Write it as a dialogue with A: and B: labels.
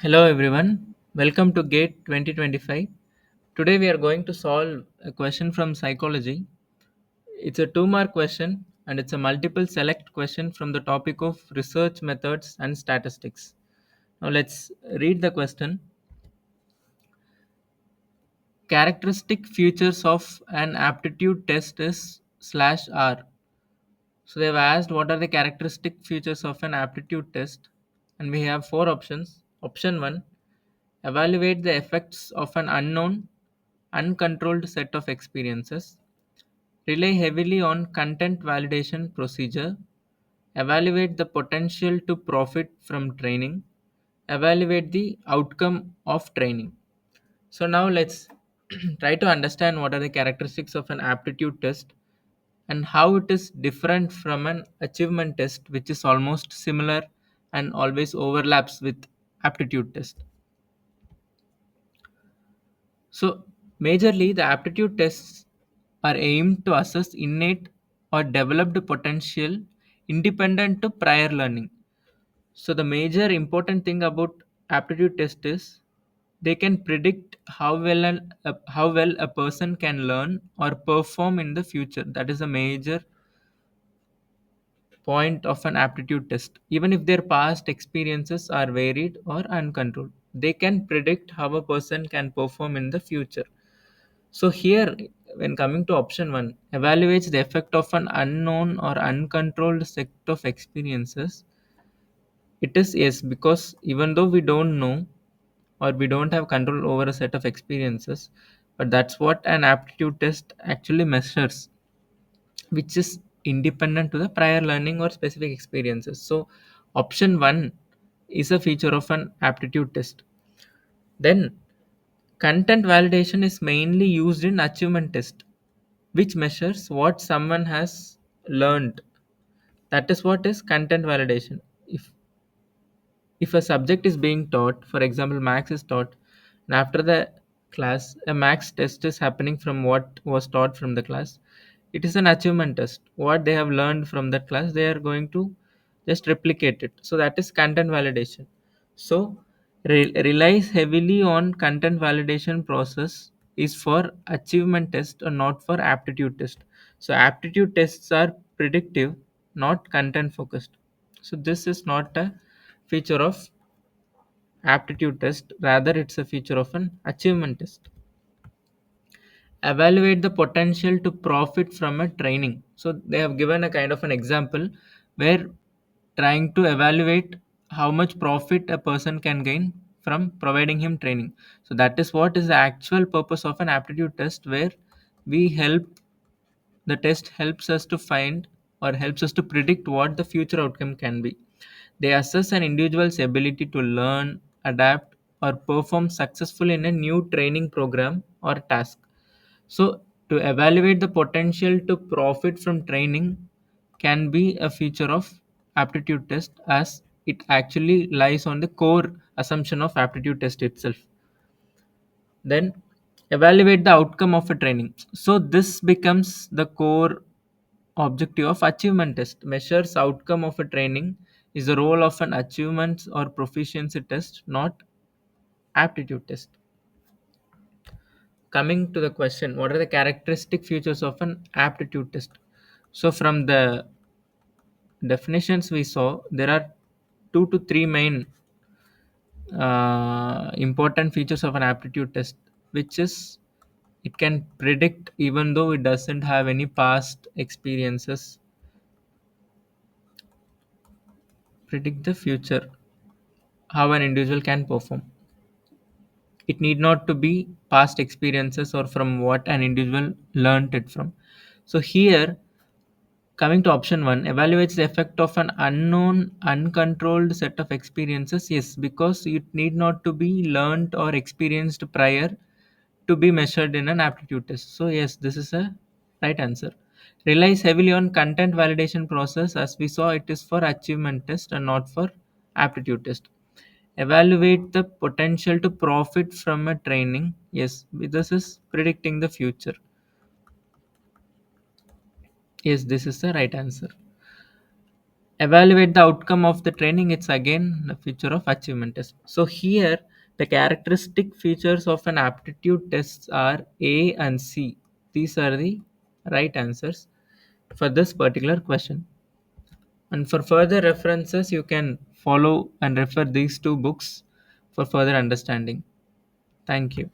A: Hello everyone, welcome to GATE 2025. Today we are going to solve a question from psychology. It's a 2 mark question and it's a multiple select question from the topic of research methods and statistics. Now let's read the question. Characteristic features of an aptitude test is slash R. So they've asked what are the characteristic features of an aptitude test, and we have four options. Option 1, evaluate the effects of an unknown, uncontrolled set of experiences, rely heavily on content validation procedure, evaluate the potential to profit from training, evaluate the outcome of training. So now let's try to understand what are the characteristics of an aptitude test and how it is different from an achievement test, which is almost similar and always overlaps with aptitude test. So, majorly, the aptitude tests are aimed to assess innate or developed potential independent to prior learning. So, the major important thing about aptitude test is they can predict how well a person can learn or perform in the future. That is a major point of an aptitude test. Even if their past experiences are varied or uncontrolled, they can predict how a person can perform in the future. So here, when coming to option 1, evaluates the effect of an unknown or uncontrolled set of experiences. It is yes, because even though we don't know or we don't have control over a set of experiences, but that's what an aptitude test actually measures, which is independent to the prior learning or specific experiences. So option 1 is a feature of an aptitude test. Then content validation is mainly used in achievement test, which measures what someone has learned. That is what is content validation. If a subject is being taught, for example max is taught, and after the class a max test is happening from what was taught from the class, it is an achievement test. What they have learned from that class, they are going to just replicate it. So that is content validation. So relies heavily on content validation process is for achievement test or not for aptitude test. So aptitude tests are predictive, not content focused. So this is not a feature of aptitude test, rather it's a feature of an achievement test. Evaluate the potential to profit from a training. So they have given a kind of an example where trying to evaluate how much profit a person can gain from providing him training. So that is what is the actual purpose of an aptitude test, where we help the test helps us to find or helps us to predict what the future outcome can be. They assess an individual's ability to learn, adapt, or perform successfully in a new training program or task. So, to evaluate the potential to profit from training can be a feature of aptitude test, as it actually lies on the core assumption of aptitude test itself. Then evaluate the outcome of a training. So this becomes the core objective of achievement test. Measures outcome of a training is the role of an achievements or proficiency test, not aptitude test. Coming to the question, what are the characteristic features of an aptitude test? So from the definitions we saw, there are two to three main important features of an aptitude test, which is it can predict even though it doesn't have any past experiences, predict the future, how an individual can perform. It need not to be past experiences or from what an individual learned it from. So here, coming to option 1, evaluates the effect of an unknown, uncontrolled set of experiences. Yes, because it need not to be learned or experienced prior to be measured in an aptitude test. So yes, this is a right answer. Relies heavily on content validation process. As we saw, it is for achievement test and not for aptitude test. Evaluate the potential to profit from a training. Yes, this is predicting the future. Yes, this is the right answer. evaluate the outcome of the training, it's again the feature of achievement test. So here the characteristic features of an aptitude tests are A and C. These are the right answers for this particular question. And for further references, you can follow and refer these two books for further understanding. Thank you.